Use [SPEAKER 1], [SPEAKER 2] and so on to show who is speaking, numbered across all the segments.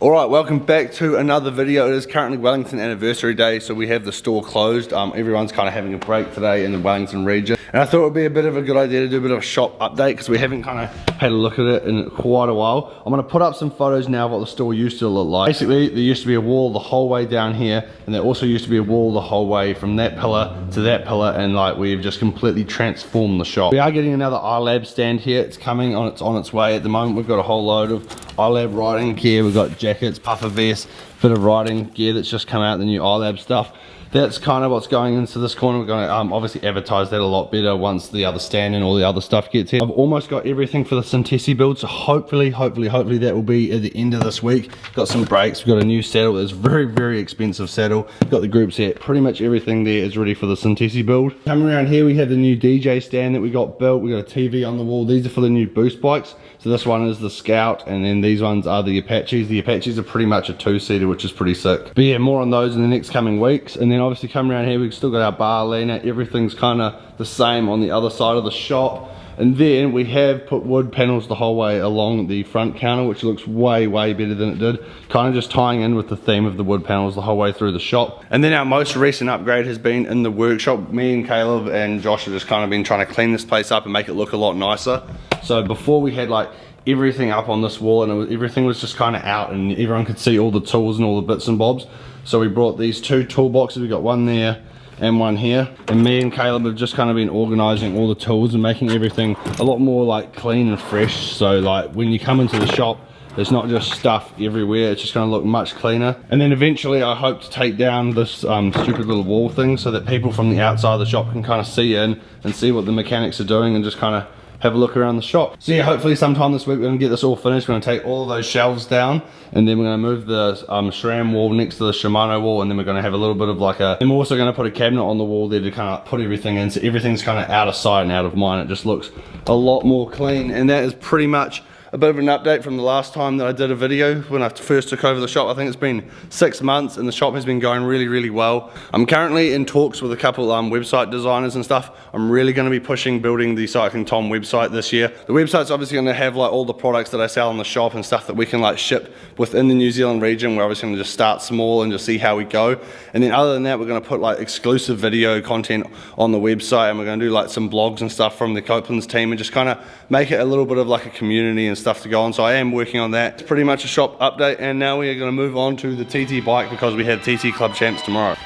[SPEAKER 1] Alright, welcome back to another video. It is currently Wellington anniversary day, so we have the store closed. Everyone's kind of having a break today in the Wellington region. And I thought it would be a bit of a good idea to do a bit of a shop update because we haven't kind of had a look at it in quite a while. I'm going to put up some photos now of what the store used to look like. Basically, there used to be a wall the whole way down here, and there also used to be a wall the whole way from that pillar to that pillar, and like we've just completely transformed the shop. We are getting another iLab stand here. It's coming on its way at the moment. We've got a whole load of iLab riding gear. We've got jackets, puffer vests, bit of riding gear that's just come out, the new iLab stuff. That's kind of what's going into this corner. We're going to obviously advertise that a lot better once the other stand and all the other stuff gets here. I've almost got everything for the Syntesi build, so hopefully that will be at the end of this week. Got some brakes, we've got a new saddle. It's very expensive saddle. Got the group set, pretty much everything there is ready for the Syntesi build. Coming around here, we have the new DJ stand that we got built. We got a TV on the wall. These are for the new boost bikes. So this one is the Scout, and then these ones are the Apaches. The Apaches are pretty much a two-seater, which is pretty sick. But yeah, more on those in the next coming weeks. And then obviously coming around here, we've still got our bar liner. Everything's kind of the same on the other side of the shop. And then we have put wood panels the whole way along the front counter, which looks way better than it did. Kind of just tying in with the theme of the wood panels the whole way through the shop. And then our most recent upgrade has been in the workshop. Me and Caleb and Josh have just kind of been trying to clean this place up and make it look a lot nicer. So before we had like everything up on this wall, and everything was just kind of out and everyone could see all the tools and all the bits and bobs. So we brought these two toolboxes. We got one there and one here, and me and Caleb have just kind of been organizing all the tools and making everything a lot more like clean and fresh. So like when you come into the shop, there's not just stuff everywhere. It's just going to look much cleaner. And then eventually I hope to take down this stupid little wall thing so that people from the outside of the shop can kind of see in and see what the mechanics are doing and just kind of have a look around the shop. So yeah, hopefully sometime this week we're going to get this all finished. We're going to take all of those shelves down, and then we're going to move the SRAM wall next to the Shimano wall, and then we're going to have a little bit of like a, and we're also going to put a cabinet on the wall there to kind of put everything in, so everything's kind of out of sight and out of mind. It just looks a lot more clean. And that is pretty much a bit of an update from the last time that I did a video when I first took over the shop. I think it's been 6 months and the shop has been going really well. I'm currently in talks with a couple website designers and stuff. I'm really going to be pushing building the CyclingTom website this year. The website's obviously going to have like all the products that I sell in the shop and stuff that we can like ship within the New Zealand region. We're obviously going to just start small and just see how we go. And then other than that, we're going to put like exclusive video content on the website, and we're going to do like some blogs and stuff from the Couplands team and just kind of make it a little bit of like a community and stuff to go on. So I am working on that. It's pretty much a shop update, and now we are going to move on to the TT bike because we have TT Club Champs tomorrow.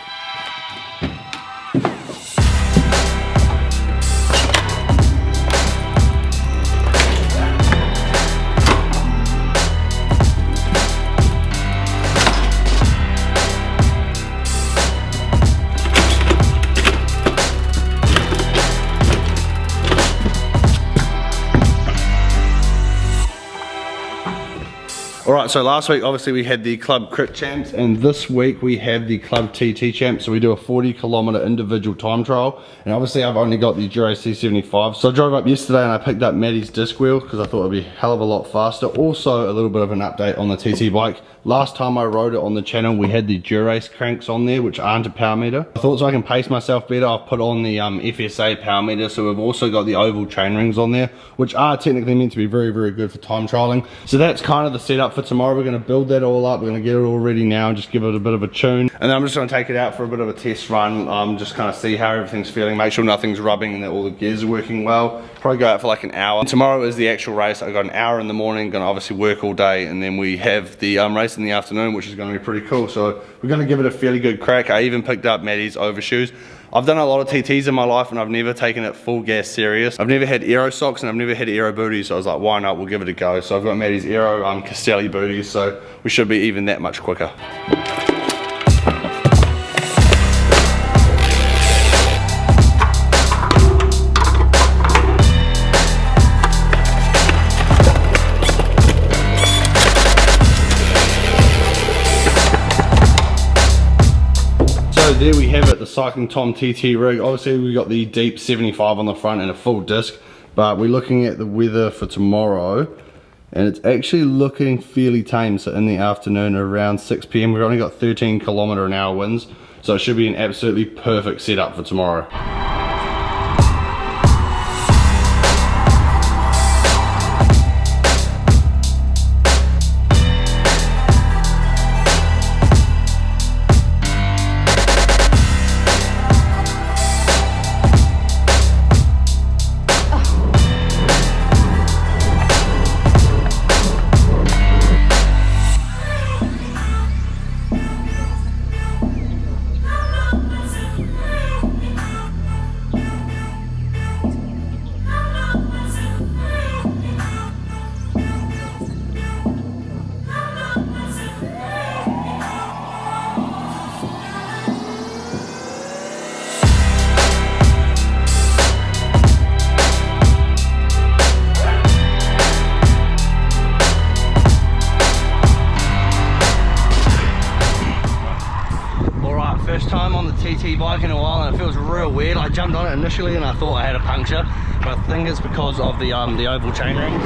[SPEAKER 1] Alright, so last week obviously we had the Club Crit Champs, and this week we have the Club TT Champs. So we do a 40-kilometer individual time trial, and obviously I've only got the Dura C75. So I drove up yesterday and I picked up Maddie's disc wheel because I thought it'd be a hell of a lot faster. Also a little bit of an update on the TT bike. Last time I rode it on the channel, we had the Dura-Ace cranks on there, which aren't a power meter. I thought so I can pace myself better, I've put on the FSA power meter. So we've also got the oval chain rings on there, which are technically meant to be very good for time trialing. So that's kind of the setup for tomorrow. We're going to build that all up. We're going to get it all ready now and just give it a bit of a tune. And then I'm just going to take it out for a bit of a test run, just kind of see how everything's feeling, make sure nothing's rubbing and that all the gears are working well. Probably go out for like an hour. And tomorrow is the actual race. I've got an hour in the morning, going to obviously work all day, and then we have the race in the afternoon, which is going to be pretty cool. So we're going to give it a fairly good crack. I even picked up Maddie's overshoes. I've done a lot of TTs in my life and I've never taken it full gas serious. I've never had aero socks and I've never had aero booties, so I was like, why not, we'll give it a go. So I've got Maddie's aero Castelli booties, so we should be even that much quicker. So there we have it, the CyclingTom TT rig. Obviously we got the deep 75 on the front and a full disc, but we're looking at the weather for tomorrow and it's actually looking fairly tame. So in the afternoon around 6 PM, we've only got 13km/h winds, so it should be an absolutely perfect setup for tomorrow. TT bike in a while and it feels real weird. I jumped on it initially and I thought I had a puncture, but I think it's because of the oval chain rings.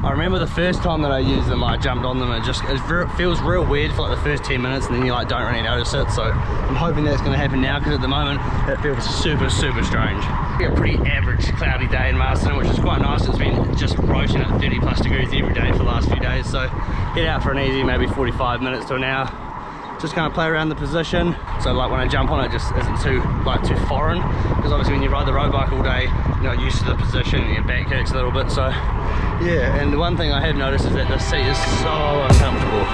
[SPEAKER 1] I remember the first time that I used them, I jumped on them and it feels real weird for like the first 10 minutes and then you like don't really notice it. So I'm hoping that's going to happen now, because at the moment it feels super strange. A pretty average cloudy day in Marston, which is quite nice. It's been just roasting at 30 plus degrees every day for the last few days. So head out for an easy maybe 45 minutes to an hour. Just kind of play around the position, so like when I jump on it just isn't too foreign, because obviously when you ride the road bike all day you're not used to the position and your back kicks a little bit. So yeah, and the one thing I have noticed is that the seat is so uncomfortable.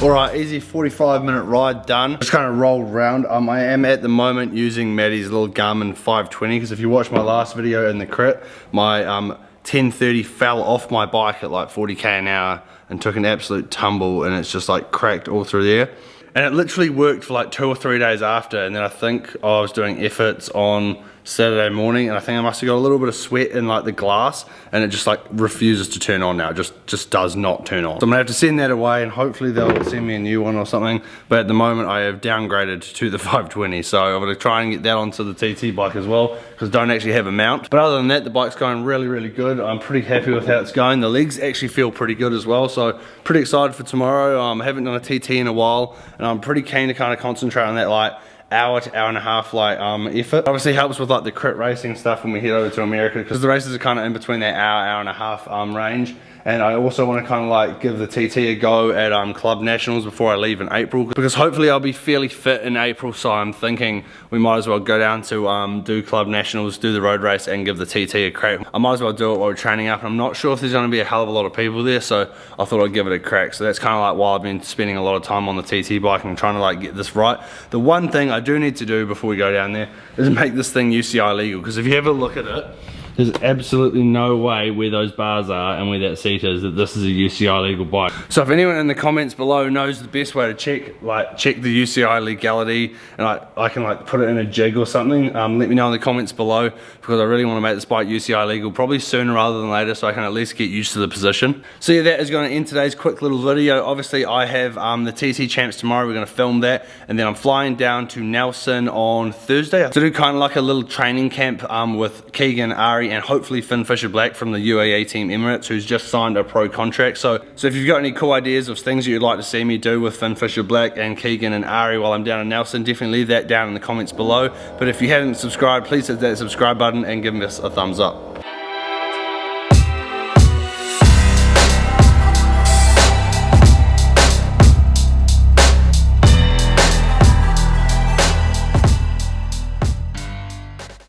[SPEAKER 1] Alright, easy 45-minute ride done. Just kind of rolled around. I am at the moment using Maddie's little Garmin 520, because if you watch my last video in the crit, my 1030 fell off my bike at like 40k an hour and took an absolute tumble, and it's just like cracked all through there. And it literally worked for like 2 or 3 days after, and then I think I was doing efforts on Saturday morning, and I think I must have got a little bit of sweat in like the glass, and it just like refuses to turn on now. It just does not turn on. So I'm gonna have to send that away, and hopefully they'll send me a new one or something. But at the moment I have downgraded to the 520, so I'm gonna try and get that onto the TT bike as well, because I don't actually have a mount. But other than that, the bike's going really good. I'm pretty happy with how it's going. The legs actually feel pretty good as well, so pretty excited for tomorrow. I haven't done a TT in a while, and I'm pretty keen to kind of concentrate on that like hour to hour and a half like effort. Obviously helps with like the crit racing stuff when we head over to America, because the races are kind of in between that hour and a half range. And I also want to kind of like give the TT a go at Club Nationals before I leave in April, because hopefully I'll be fairly fit in April. So I'm thinking we might as well go down to do Club Nationals, do the road race, and give the TT a crack. I might as well do it while we're training up, and I'm not sure if there's going to be a hell of a lot of people there, so I thought I'd give it a crack. So that's kind of like why I've been spending a lot of time on the TT bike and trying to like get this right. The one thing I do need to do before we go down there is make this thing UCI legal, because if you have a look at it, there's absolutely no way where those bars are and where that seat is that this is a UCI legal bike. So if anyone in the comments below knows the best way to check the UCI legality, and I can like put it in a jig or something, let me know in the comments below, because I really want to make this bike UCI legal, probably sooner rather than later, so I can at least get used to the position. So yeah, that is going to end today's quick little video. Obviously I have the TT Champs tomorrow. We're going to film that, and then I'm flying down to Nelson on Thursday to do kind of like a little training camp with Keegan, Ari, and hopefully Finn Fisher Black from the UAE Team Emirates, who's just signed a pro contract. So if you've got any cool ideas of things that you'd like to see me do with Finn Fisher Black and Keegan and Ari while I'm down in Nelson, definitely leave that down in the comments below. But if you haven't subscribed, please hit that subscribe button and give us a thumbs up.